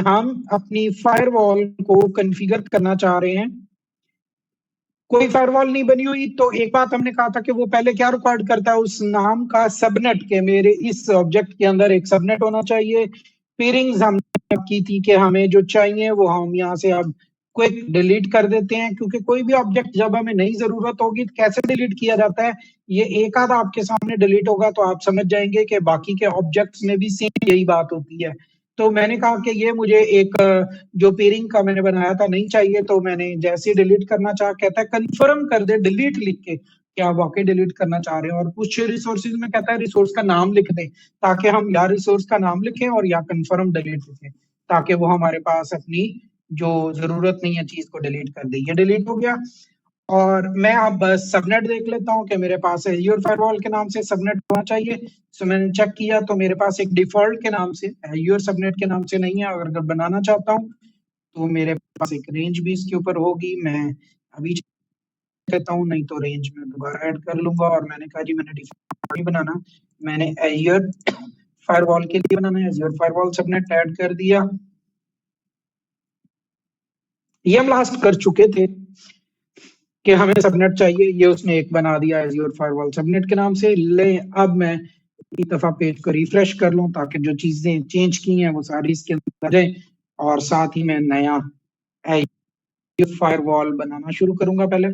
हम अपनी फायरवॉल को कॉन्फ़िगर करना चाह रहे हैं। कोई फायरवॉल नहीं बनी हुई, तो एक बात हमने कहा था कि वो पहले क्या रिकॉर्ड करता है, उस नाम का सबनेट के मेरे इस ऑब्जेक्ट के अंदर एक सबनेट होना चाहिए। पेयरिंग्स हमने की थी कि हमें जो चाहिए वो हम यहाँ से अब क्विक डिलीट कर देते हैं, क्योंकि कोई भी ऑब्जेक्ट जब हमें नई जरूरत होगी तो कैसे डिलीट किया जाता है, ये एक आधा आपके सामने डिलीट होगा तो आप समझ जाएंगे कि बाकी के ऑब्जेक्ट्स में भी सेम यही बात होती है। तो मैंने कहा कि ये मुझे एक जो पेयरिंग का मैंने बनाया था नहीं चाहिए, तो मैंने जैसे डिलीट करना चाहा, कहता है कंफर्म कर दे डिलीट लिख के कि आप वाकई डिलीट करना चाह रहे हैं, और कुछ रिसोर्सेज में कहता है रिसोर्स का नाम लिख दें, ताकि हम या रिसोर्स का नाम लिखें और या कंफर्म डिलीट लिखें, ताकि वो हमारे पास अपनी जो जरूरत नहीं है चीज को डिलीट कर दे। ये डिलीट हो गया, और मैं अब बस सबनेट देख लेता हूँ कि मेरे पास एज्योर फायरवॉल के नाम से सबनेट होना चाहिए। सो मैंने चेक किया तो मेरे पास एक डिफॉल्ट के नाम से एज्योर सबनेट के नाम से नहीं है। अगर बनाना चाहता हूँ तो मेरे पास एक रेंज भी इसके ऊपर होगी, मैं अभी कहता हूँ, नहीं तो रेंज में दोबारा ऐड कर लूंगा। और मैंने कहा जी मैंने डिफॉल्ट नहीं बनाना, मैंने एज्योर फायरवॉल के लिए बनाना है, एज्योर फायरवॉल सबनेट ऐड कर दिया। ये हम लास्ट कर चुके थे कि हमें सबनेट चाहिए, ये उसने एक बना दिया एज्योर फायरवॉल सबनेट के नाम से। ले अब मैं एक दफा पेज को रिफ्रेश कर लूं ताकि जो चीजें चेंज की हैं वो सारी इसके अंदर आ जाए, और साथ ही मैं नया एज्योर फायरवॉल बनाना शुरू करूंगा पहले।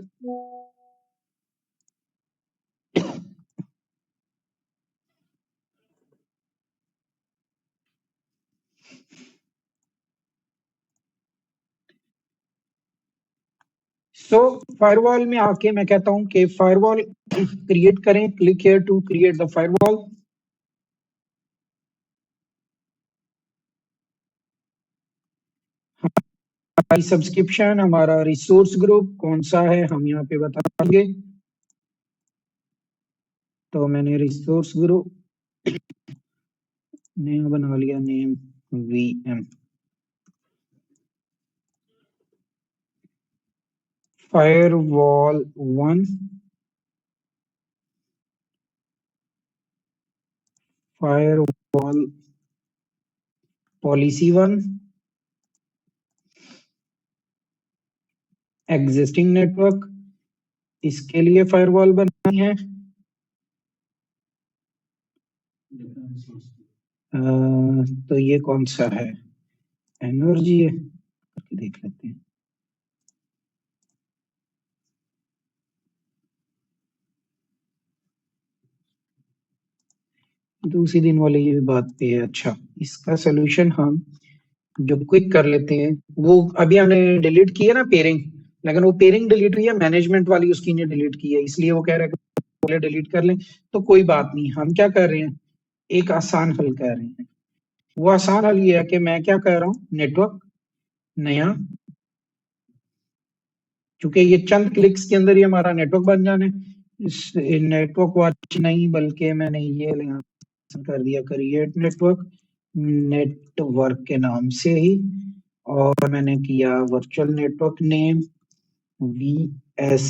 सो फायरवॉल में आके मैं कहता हूं कि फायरवॉल क्रिएट करें, click here to create the firewall. हमारी सब्सक्रिप्शन, हमारा रिसोर्स ग्रुप कौन सा है हम यहाँ पे बता देंगे। तो मैंने रिसोर्स ग्रुप नेम बना लिया, name VM firewall 1, firewall policy 1, existing network, इसके लिए फायरवॉल बनानी है। तो ये कौन सा है, एनर्जी है, देख लेते हैं। तो उसी दिन वाले ये बात पे है। अच्छा, इसका सोल्यूशन हम जो क्विक कर लेते हैं, वो अभी हमने डिलीट किया ना पेयरिंग, लेकिन वो पेयरिंग डिलीट हुई है, मैनेजमेंट वाली उसकी ने डिलीट की है, इसलिए वो कह रहा है कि पहले डिलीट कर लें। तो कोई बात नहीं, हम क्या कर रहे हैं, एक आसान हल कर रहे हैं। वो आसान हल ये है कि मैं क्या कर रहा हूँ, नेटवर्क नया, क्योंकि ये चंद क्लिक्स के अंदर ही हमारा नेटवर्क बन जाना है। इस नेटवर्क वॉच नहीं, बल्कि मैंने ये कर दिया क्रिएट नेटवर्क, नेटवर्क के नाम से ही, और मैंने किया वर्चुअल नेटवर्क नेम VS,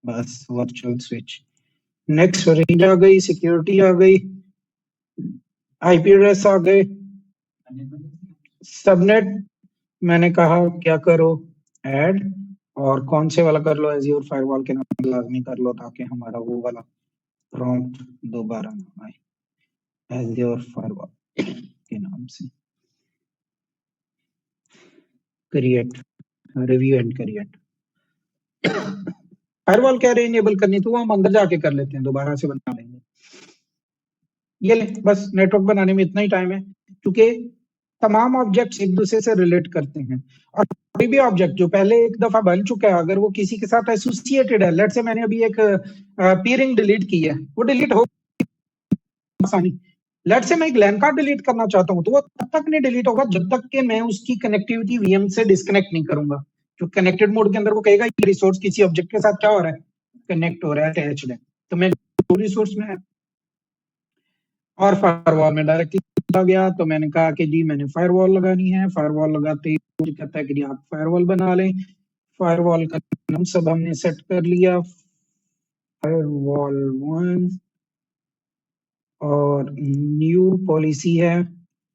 बस वर्चुअल स्विच। नेक्स्ट रेंज आ गई, सिक्योरिटी आ गई, IP एड्रेस आ गए, सबनेट मैंने कहा क्या करो, ऐड, और कौन से वाला कर लो, एज्योर फायरवॉल के नाम लाजमी कर लो, ताकि हमारा वो वाला प्रॉम्प्ट दोबारा ना आए, एज्योर फायरवॉल के नाम से create, review and create. Firewall कह रहे हैं इनेबल करनी, तो वो हम अंदर जाके कर लेते हैं, दोबारा से बना लेंगे। ये ले, बस नेटवर्क बनाने में इतना ही टाइम है, क्योंकि तमाम ऑब्जेक्ट्स एक दूसरे से रिलेट करते हैं, और कोई भी ऑब्जेक्ट जो पहले एक दफा बन चुका है, अगर वो किसी के साथ एसोसिएटेड है, लेट से मैंने अभी एक पेयरिंग डिलीट की है, वो डिलीट हो आसानी। लेट से मैं एक लैन कार्ड डिलीट करना चाहता हूँ, तो वो तब तक नहीं डिलीट होगा जब तक कि मैं उसकी कनेक्टिविटी VM से डिस्कनेक्ट नहीं करूंगा। जो कनेक्टेड मोड के अंदर वो कहेगा ये रिसोर्स किसी ऑब्जेक्ट के साथ क्या हो रहा है, कनेक्ट हो रहा है, अटैच्ड है। तो मैं रिसोर्स में और फायरवॉल में डायरेक्टली आ गया, तो मैंने कहा कि जी मैंने फायरवॉल लगानी है। फायरवॉल लगाते ही मुझे कहता है कि जी आप फायरवॉल बना लें। फायरवॉल का नाम सब हमने सेट कर लिया, फायरवॉल 1, और न्यू पॉलिसी है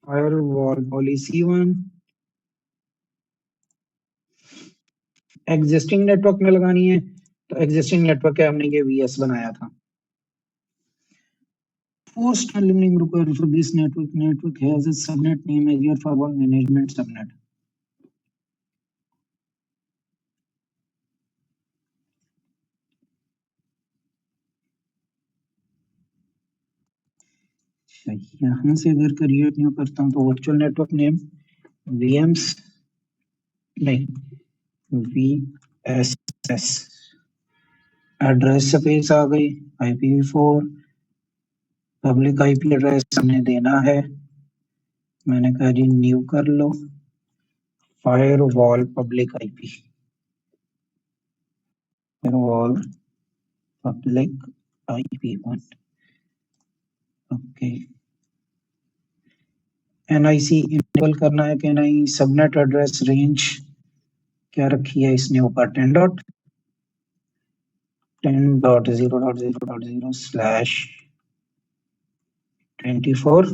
फायरवॉल पॉलिसी 1 एग्जिस्टिंग नेटवर्क में लगानी है, तो एग्जिस्टिंग नेटवर्क है, हमने ये वीएस बनाया था। Post limiting required for this network has a subnet name as your firewall management subnet. यहाँ से अगर क्रिएट न्यू करता हूँ तो वर्चुअल नेटवर्क नेम VMs नहीं VSS एड्रेस स्पेस आ गई IPv4 पब्लिक IP एड्रेस हमने देना है, मैंने कहा जी न्यू कर लो firewall public IP firewall public IP1 okay NIC enable करना है कि नहीं, सबनेट एड्रेस रेंज क्या रखी है इसने ऊपर 10.10.0.0/24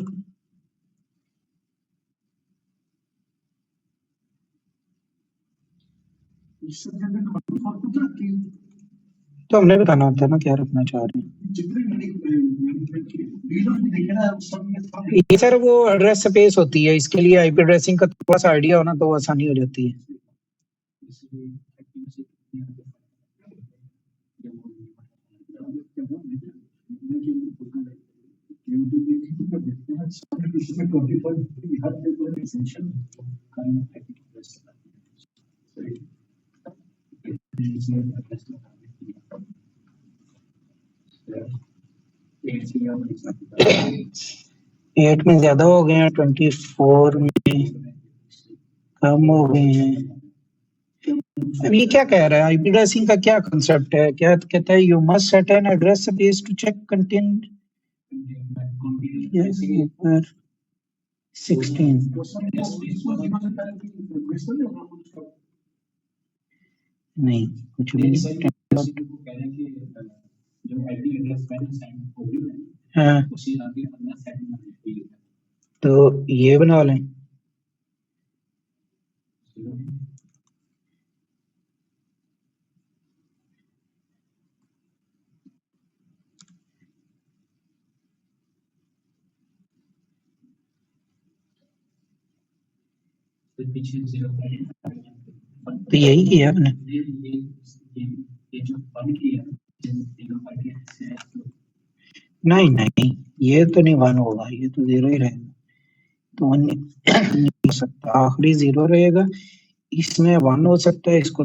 तो हमने बताना होता है ना क्या रखना चाह रहे हैं। ये सर वो एड्रेस स्पेस होती है, इसके लिए IP एड्रेसिंग का थोड़ा सा आइडिया हो ना तो आसानी हो जाती है। एट में ज्यादा हो गए हैं, 24 में कम हो गए हैं। अब ये क्या कह रहा है, IP एड्रेसिंग का क्या कांसेप्ट है, क्या कहता है you must set an address space to check content 16 नहीं कुछ भी नहीं। हाँ तो ये बना लें तो यही किया हमने। नहीं ये तो नहीं 1 होगा, ये तो 0 ही रहेगा, तो 1 नहीं हो सकता, आखिरी 0 रहेगा, इसमें 1 हो सकता है, इसको